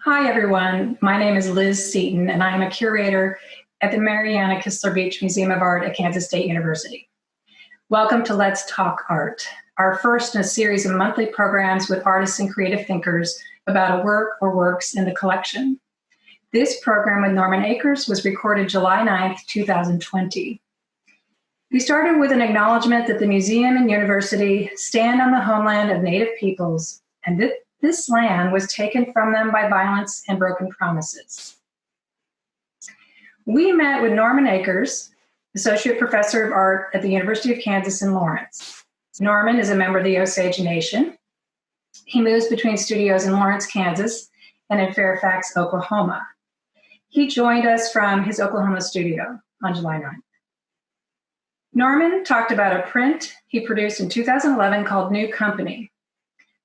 Hi, everyone. My name is Liz Seaton, and I am a curator at the Mariana Kistler Beach Museum of Art at Kansas State University. Welcome to Let's Talk Art, our first in a series of monthly programs with artists and creative thinkers about a work or works in the collection. This program with Norman Akers was recorded July 9th, 2020. We started with an acknowledgement that the museum and university stand on the homeland of Native peoples, and this land was taken from them by violence and broken promises. We met with Norman Akers, Associate Professor of Art at the University of Kansas in Lawrence. Norman is a member of the Osage Nation. He moves between studios in Lawrence, Kansas, and in Fairfax, Oklahoma. He joined us from his Oklahoma studio on July 9th. Norman talked about a print he produced in 2011 called New Company.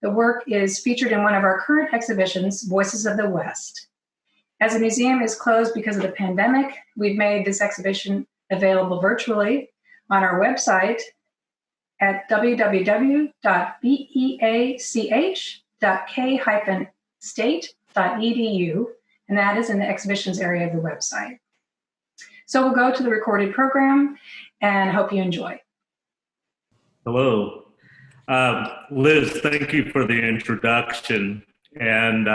The work is featured in one of our current exhibitions, Voices of the West. As the museum is closed because of the pandemic, we've made this exhibition available virtually on our website at www.beach.k-state.edu, and that is in the exhibitions area of the website. So we'll go to the recorded program and hope you enjoy. Hello. Liz, thank you for the introduction. And,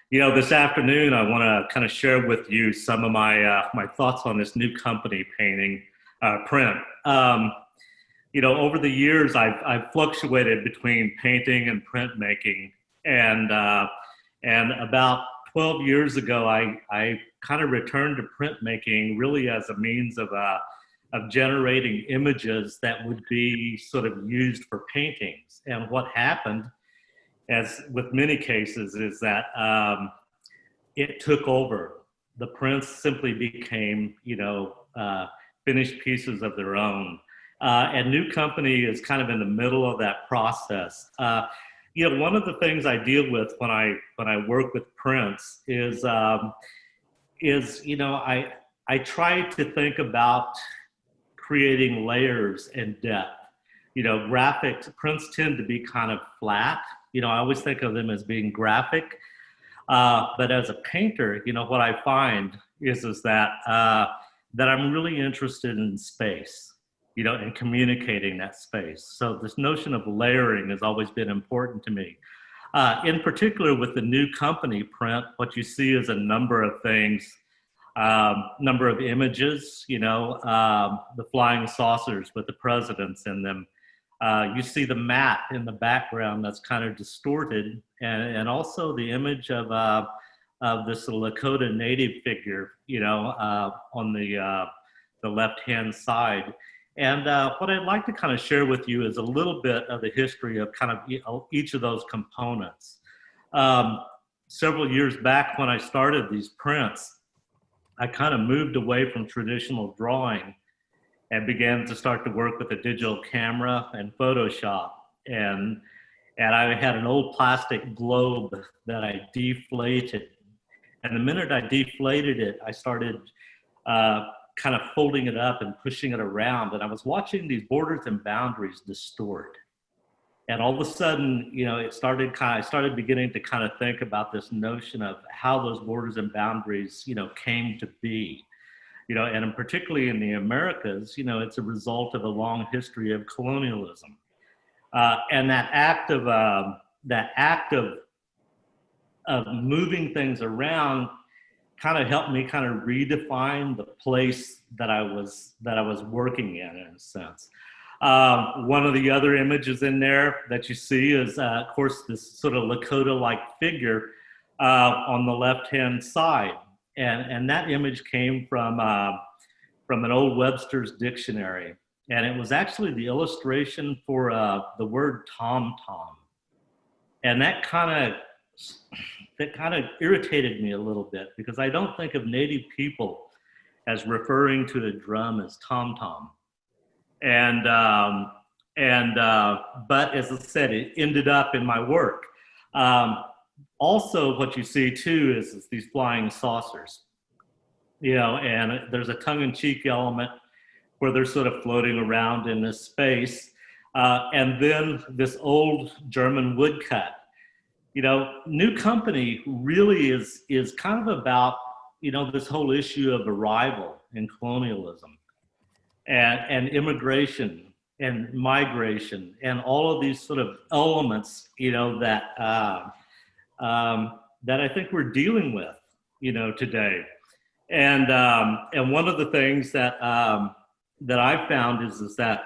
this afternoon, I want to kind of share with you some of my thoughts on this New Company painting print. Over the years, I've fluctuated between painting and printmaking. And about 12 years ago, I kind of returned to printmaking really as a means of generating images that would be sort of used for paintings. And what happened, as with many cases, is that it took over. The prints simply became, finished pieces of their own. And New Company is kind of in the middle of that process. One of the things I deal with when I work with prints is I try to think about creating layers and depth. Graphics, prints tend to be kind of flat. I always think of them as being graphic. But as a painter, what I find is that I'm really interested in space, and communicating that space. So this notion of layering has always been important to me. In particular with the New Company print, what you see is a number of things. Number of images, the flying saucers with the presidents in them. You see the map in the background that's kind of distorted, and also the image of this Lakota native figure, on the left-hand side. And what I'd like to kind of share with you is a little bit of the history of kind of each of those components. Several years back when I started these prints, I kind of moved away from traditional drawing and began to start to work with a digital camera and Photoshop. And I had an old plastic globe that I deflated. And the minute I deflated it, I started kind of folding it up and pushing it around. And I was watching these borders and boundaries distort. And all of a sudden, I started beginning to kind of think about this notion of how those borders and boundaries, came to be, and particularly in the Americas, it's a result of a long history of colonialism. And that act of moving things around kind of helped me kind of redefine the place that I was working in a sense. One of the other images in there that you see is, of course, this sort of Lakota-like figure on the left-hand side. And that image came from an old Webster's dictionary. And it was actually the illustration for the word tom-tom. And that kind of irritated me a little bit, because I don't think of Native people as referring to the drum as tom-tom. But as I said, it ended up in my work. Also, what you see too is these flying saucers, and there's a tongue-in-cheek element where they're sort of floating around in this space. And then this old German woodcut New company really is kind of about, this whole issue of arrival and colonialism and immigration and migration and all of these sort of elements, that I think we're dealing with, today. And one of the things that I've found is that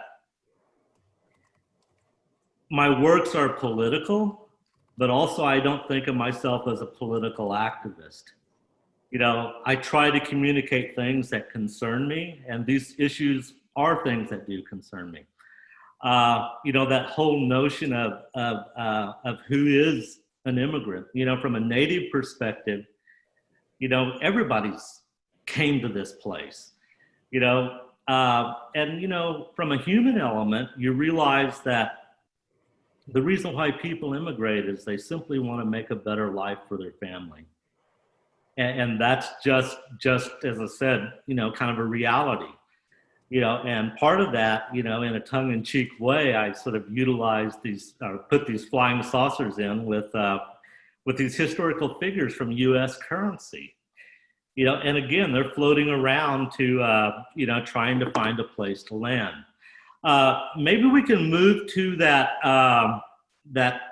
my works are political, but also I don't think of myself as a political activist. I try to communicate things that concern me, and these issues are things that do concern me. That whole notion of who is an immigrant, from a Native perspective, everybody's came to this place, and, from a human element, you realize that the reason why people immigrate is they simply want to make a better life for their family. And that's just as I said, kind of a reality, and part of that, in a tongue-in-cheek way, I sort of utilized these, or put these flying saucers in with these historical figures from U.S. currency, and again, they're floating around to, trying to find a place to land. Maybe we can move to that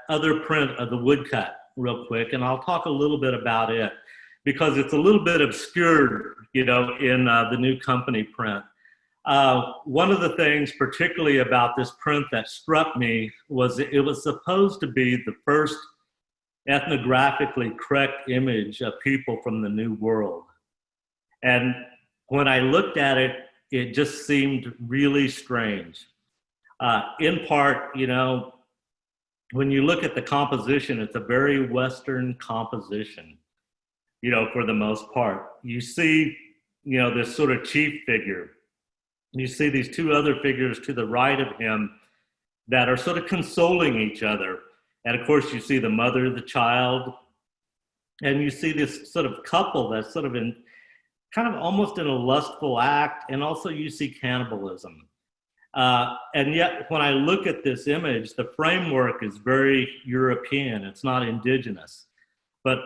other print of the woodcut real quick, and I'll talk a little bit about it because it's a little bit obscured, in the new company print. One of the things particularly about this print that struck me was it was supposed to be the first ethnographically correct image of people from the New World. And when I looked at it, it just seemed really strange. In part, when you look at the composition, it's a very Western composition, for the most part. You see, this sort of chief figure. You see these two other figures to the right of him that are sort of consoling each other. And of course, you see the mother, the child, and you see this sort of couple that's sort of in kind of almost in a lustful act. And also you see cannibalism. And yet, when I look at this image, the framework is very European. It's not indigenous. But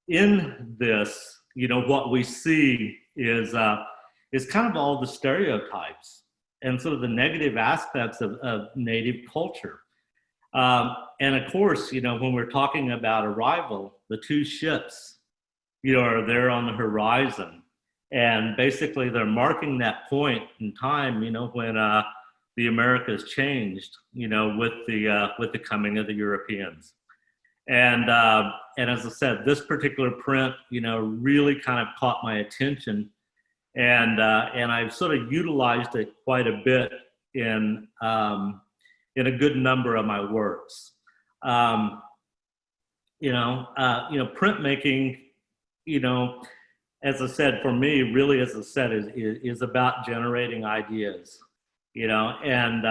in this, what we see is kind of all the stereotypes and sort of the negative aspects of Native culture. And of course, when we're talking about arrival, the two ships, are there on the horizon. And basically, they're marking that point in time, when the Americas changed, with the coming of the Europeans. And as I said, this particular print, really kind of caught my attention, and I've sort of utilized it quite a bit in a good number of my works. Printmaking, as I said, for me, really, as I said, is about generating ideas, and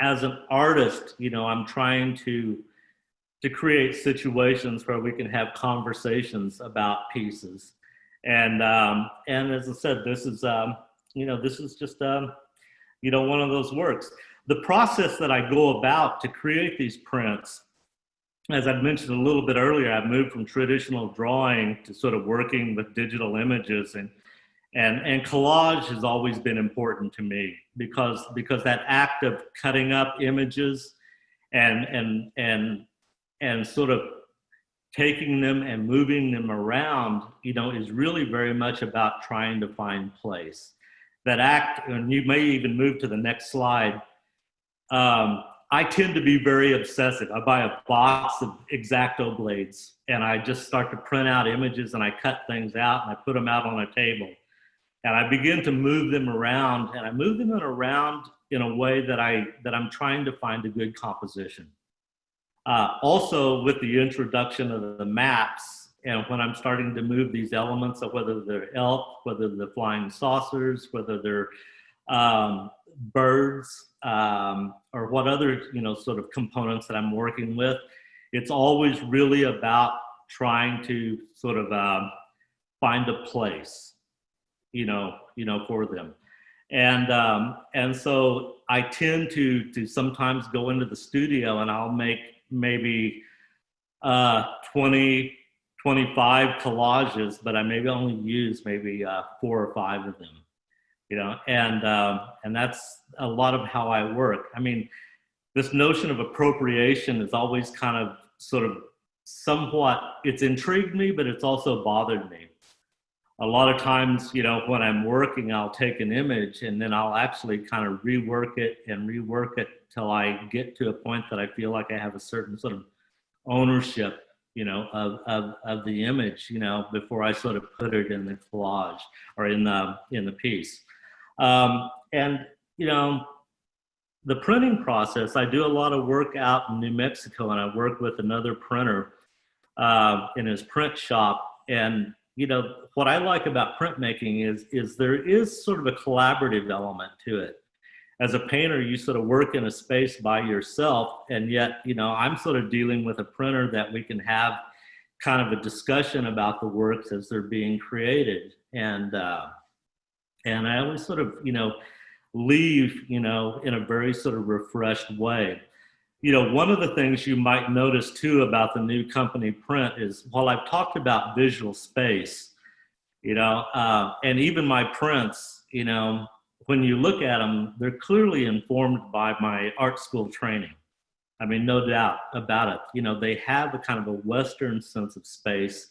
as an artist, I'm trying to create situations where we can have conversations about pieces, and as I said, this is just one of those works. The process that I go about to create these prints, as I mentioned a little bit earlier, I've moved from traditional drawing to sort of working with digital images, and collage has always been important to me because that act of cutting up images and sort of taking them and moving them around, is really very much about trying to find place. That act, and you may even move to the next slide. I tend to be very obsessive. I buy a box of X-Acto blades and I just start to print out images and I cut things out and I put them out on a table. And I begin to move them around, and I move them around in a way that I'm trying to find a good composition. Also, with the introduction of the maps, and when I'm starting to move these elements of whether they're elk, whether they're flying saucers, whether they're birds, or what other sort of components that I'm working with, it's always really about trying to sort of find a place, for them. And so I tend to sometimes go into the studio and I'll make maybe 20, 25 collages, but I maybe only use maybe 4 or 5 of them, and that's a lot of how I work. I mean, this notion of appropriation is always kind of sort of somewhat, it's intrigued me, but it's also bothered me. A lot of times, when I'm working, I'll take an image and then I'll actually kind of rework it till I get to a point that I feel like I have a certain sort of ownership, of the image, before I sort of put it in the collage or in the piece. And the printing process, I do a lot of work out in New Mexico, and I work with another printer in his print shop. And what I like about printmaking is there is sort of a collaborative element to it. As a painter, you sort of work in a space by yourself, and yet, I'm sort of dealing with a printer that we can have kind of a discussion about the works as they're being created. And I always sort of, leave, in a very sort of refreshed way. One of the things you might notice too about the new company Print is, while I've talked about visual space, and even my prints, when you look at them, they're clearly informed by my art school training. I mean, no doubt about it. They have a kind of a Western sense of space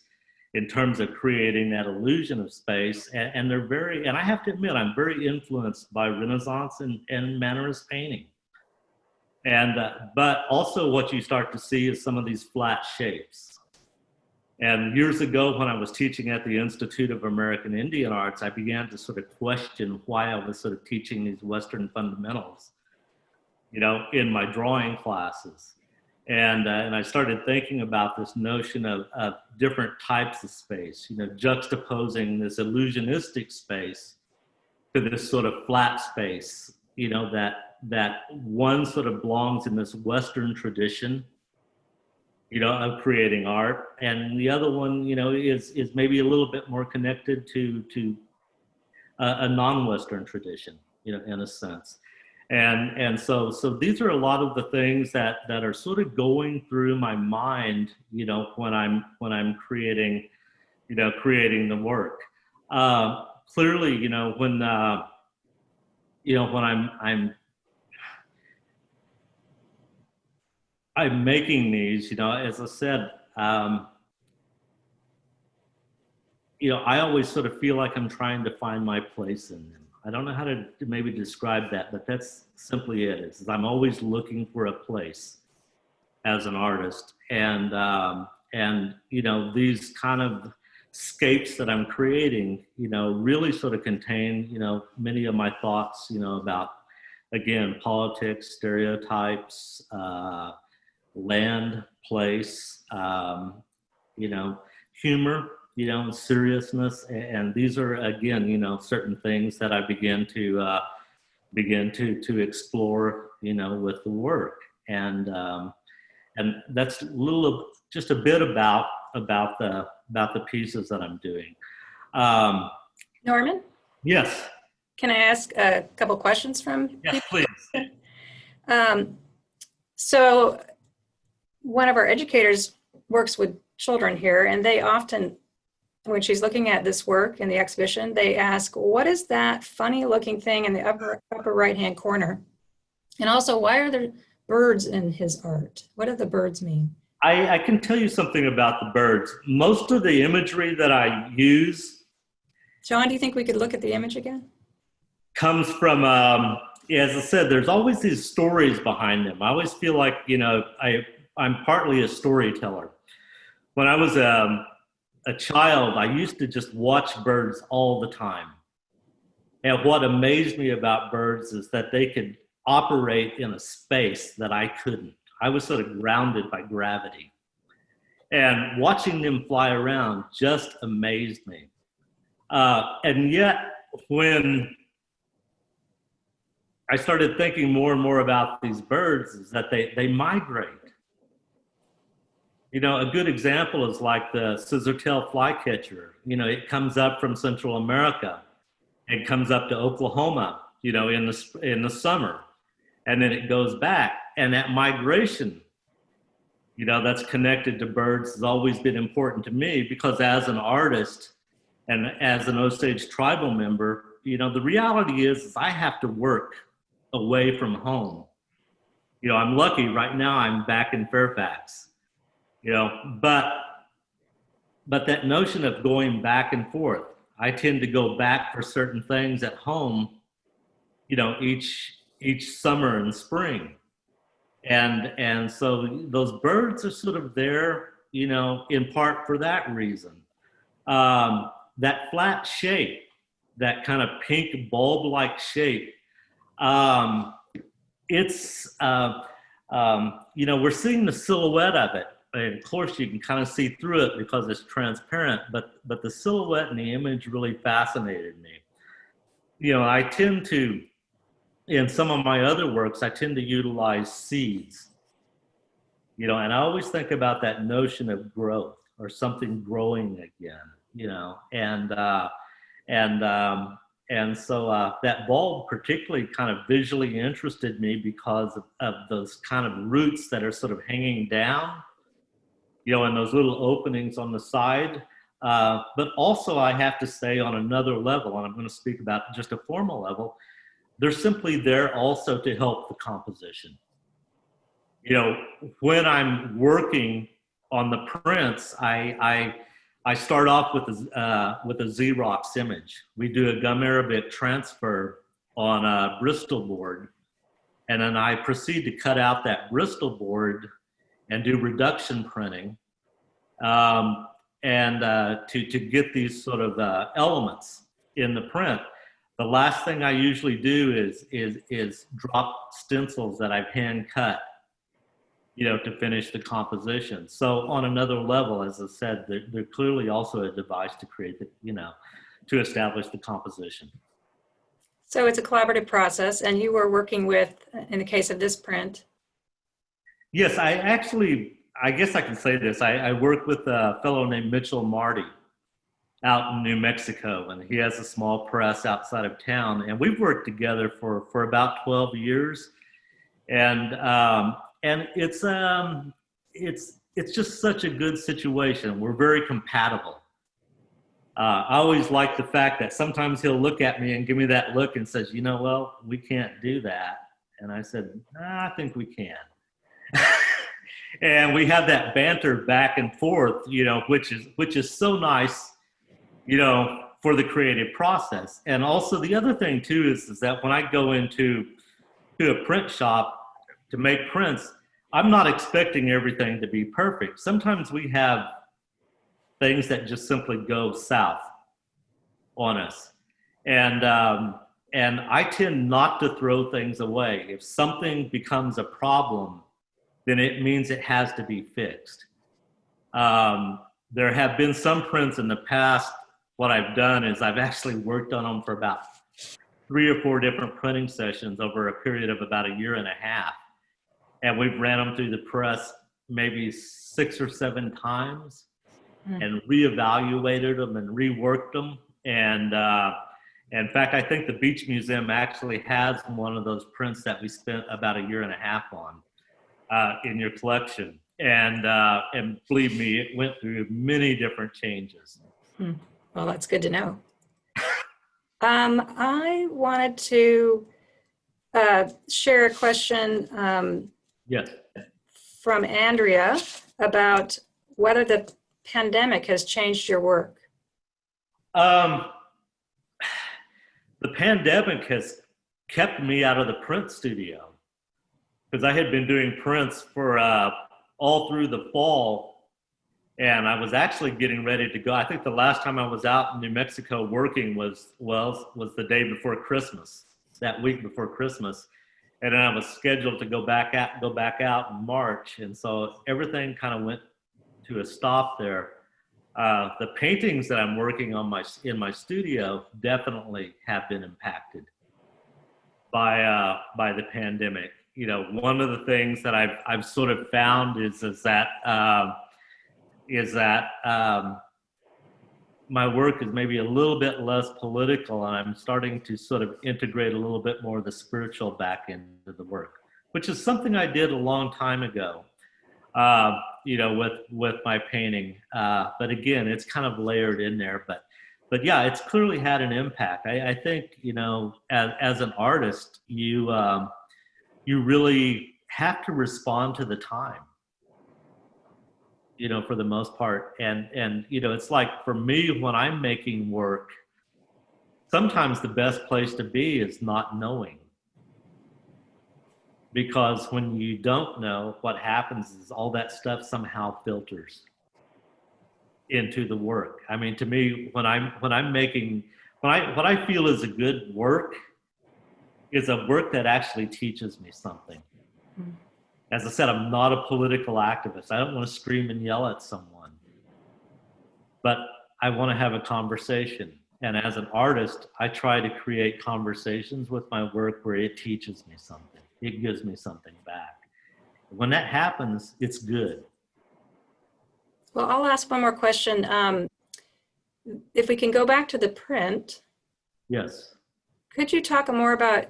in terms of creating that illusion of space. And they're very, and I have to admit, I'm very influenced by Renaissance and Mannerist painting. And, but also what you start to see is some of these flat shapes. And years ago, when I was teaching at the Institute of American Indian Arts, I began to sort of question why I was sort of teaching these Western fundamentals, in my drawing classes. And I started thinking about this notion of different types of space, juxtaposing this illusionistic space to this sort of flat space, that one sort of belongs in this Western tradition, of creating art, and the other one, is maybe a little bit more connected to a non-Western tradition, in a sense. And so these are a lot of the things that are sort of going through my mind, when I'm creating, creating the work. Clearly, when I'm making these, as I said, I always sort of feel like I'm trying to find my place in them. I don't know how to maybe describe that, but that's simply it. Is I'm always looking for a place as an artist, and these kind of scapes that I'm creating, really sort of contain, many of my thoughts, about, again, politics, stereotypes, land, place, humor, seriousness, and these are, again, certain things that I begin to explore, with the work, and that's just a bit about the pieces that I'm doing. Norman? Yes. Can I ask a couple questions from you? Yes, please. So one of our educators works with children here, and they often, when she's looking at this work in the exhibition, they ask, what is that funny looking thing in the upper right hand corner? And also, why are there birds in his art? What do the birds mean? I can tell you something about the birds. Most of the imagery that I use, John, do you think we could look at the image again? Comes from, as I said, there's always these stories behind them. I always feel like, I'm partly a storyteller. When I was a child, I used to just watch birds all the time. And what amazed me about birds is that they could operate in a space that I couldn't. I was sort of grounded by gravity. And watching them fly around just amazed me. And yet, when I started thinking more and more about these birds, is that they migrate. A good example is like the scissor-tail flycatcher. It comes up from Central America. It comes up to Oklahoma. in the summer, and then it goes back. And that migration, that's connected to birds has always been important to me, because as an artist and as an Osage tribal member, the reality is I have to work away from home. I'm lucky right now I'm back in Fairfax, but that notion of going back and forth, I tend to go back for certain things at home, each summer and spring. And so those birds are sort of there, in part for that reason. That flat shape, that kind of pink bulb-like shape, it's, we're seeing the silhouette of it. And of course, you can kind of see through it because it's transparent, but the silhouette and the image really fascinated me. I tend to, in some of my other works, I tend to utilize seeds, and I always think about that notion of growth or something growing again, and so that bulb particularly kind of visually interested me because of those kind of roots that are sort of hanging down, and those little openings on the side. But also I have to say, on another level, and I'm going to speak about just a formal level, they're simply there also to help the composition. When I'm working on the prints, I start off with a Xerox image. We do a gum arabic transfer on a Bristol board, and then I proceed to cut out that Bristol board and do reduction printing, and to get these sort of elements in the print. The last thing I usually do is drop stencils that I've hand cut, to finish the composition. So on another level, as I said, they're clearly also a device to create to establish the composition. So it's a collaborative process, and you were working with, in the case of this print. Yes, I guess I can say this. I work with a fellow named Mitchell Marty out in New Mexico, and he has a small press outside of town, and we've worked together for about 12 years, and it's just such a good situation. We're very compatible. I always like the fact that sometimes he'll look at me and give me that look and says, well, we can't do that, and I said, I think we can. And we have that banter back and forth, which is so nice, for the creative process. And also the other thing too is that when I go into a print shop to make prints, I'm not expecting everything to be perfect. Sometimes we have things that just simply go south on us. And I tend not to throw things away. If something becomes a problem, then it means it has to be fixed. There have been some prints in the past. What I've done is I've actually worked on them for about 3 or 4 different printing sessions over a period of about 1.5 years. And we've ran them through the press maybe 6 or 7 times and reevaluated them and reworked them. And in fact, I think the Beach Museum actually has one of those prints that we spent about 1.5 years on in your collection. And believe me, it went through many different changes. Well, that's good to know. I wanted to share a question Yes. from Andrea about whether the pandemic has changed your work. The pandemic has kept me out of the print studio because I had been doing prints for all through the fall. And I was actually getting ready to go. I think the last time I was out in New Mexico working was the day before Christmas, that week before Christmas. And then I was scheduled to go back out in March. And so everything kind of went to a stop there. The paintings that I'm working on in my studio definitely have been impacted by the pandemic. One of the things that I've sort of found is that my work is maybe a little bit less political, and I'm starting to sort of integrate a little bit more of the spiritual back into the work, which is something I did a long time ago, with my painting. But again, it's kind of layered in there. But yeah, it's clearly had an impact. I think, as an artist, you really have to respond to the time, for the most part. And it's like, for me, when I'm making work, sometimes the best place to be is not knowing. Because when you don't know, what happens is all that stuff somehow filters into the work. I mean, to me, what I feel is a good work is a work that actually teaches me something. As I said, I'm not a political activist. I don't want to scream and yell at someone, but I want to have a conversation. And as an artist, I try to create conversations with my work where it teaches me something. It gives me something back. When that happens, it's good. Well, I'll ask one more question. If we can go back to the print. Yes. Could you talk more about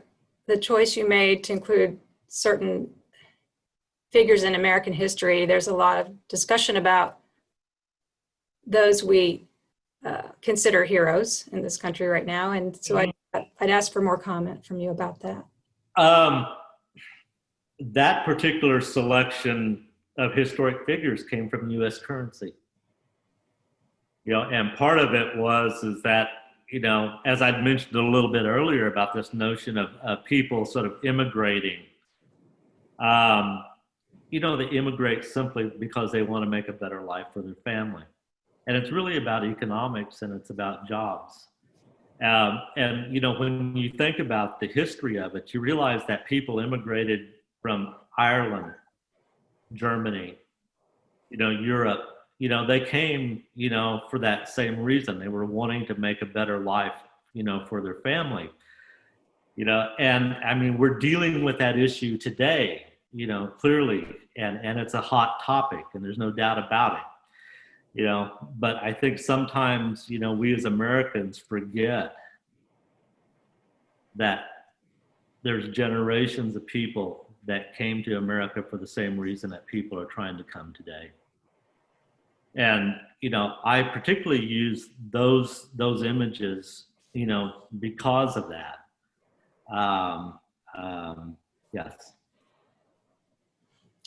the choice you made to include certain figures in American history? There's a lot of discussion about those we consider heroes in this country right now. And so I'd ask for more comment from you about that. That particular selection of historic figures came from U.S. currency. And part of it is that, as I'd mentioned a little bit earlier about this notion of people sort of immigrating, they immigrate simply because they want to make a better life for their family. And it's really about economics, and it's about jobs. And when you think about the history of it, you realize that people immigrated from Ireland, Germany, Europe. They came, for that same reason. They were wanting to make a better life, for their family. And I mean, we're dealing with that issue today, clearly, and it's a hot topic, and there's no doubt about it. But I think sometimes, we as Americans forget that there's generations of people that came to America for the same reason that people are trying to come today. And, I particularly use those images, because of that. Yes.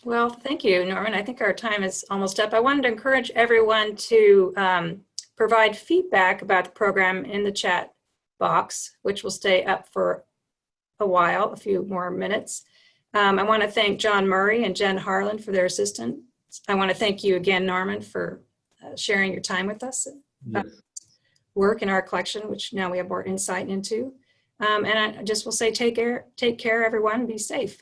Well, thank you, Norman. I think our time is almost up. I wanted to encourage everyone to provide feedback about the program in the chat box, which will stay up for a while, a few more minutes. I want to thank John Murray and Jen Harlan for their assistance. I want to thank you again, Norman, for sharing your time with us. Yes. Work in our collection, which now we have more insight into. And I just will say, take care, everyone. Be safe.